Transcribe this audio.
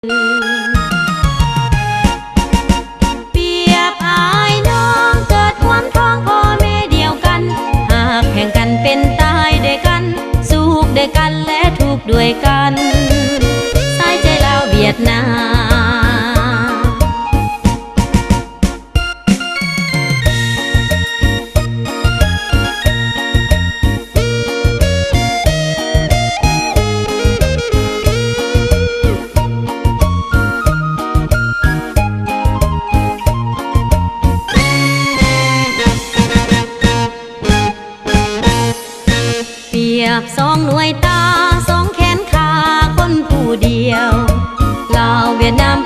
เปรียบอายน้องเกิดร่วมท้องพ่อแม่เดียวกันหากแข่งกันเป็นตายด้วยกันสุขด้วยกันและทุกข์ด้วยกันสายใจลาวเวียดนามเปรียบสองหน่วยตาสองแขนขาคนผู้เดียวลาวเวียดนาม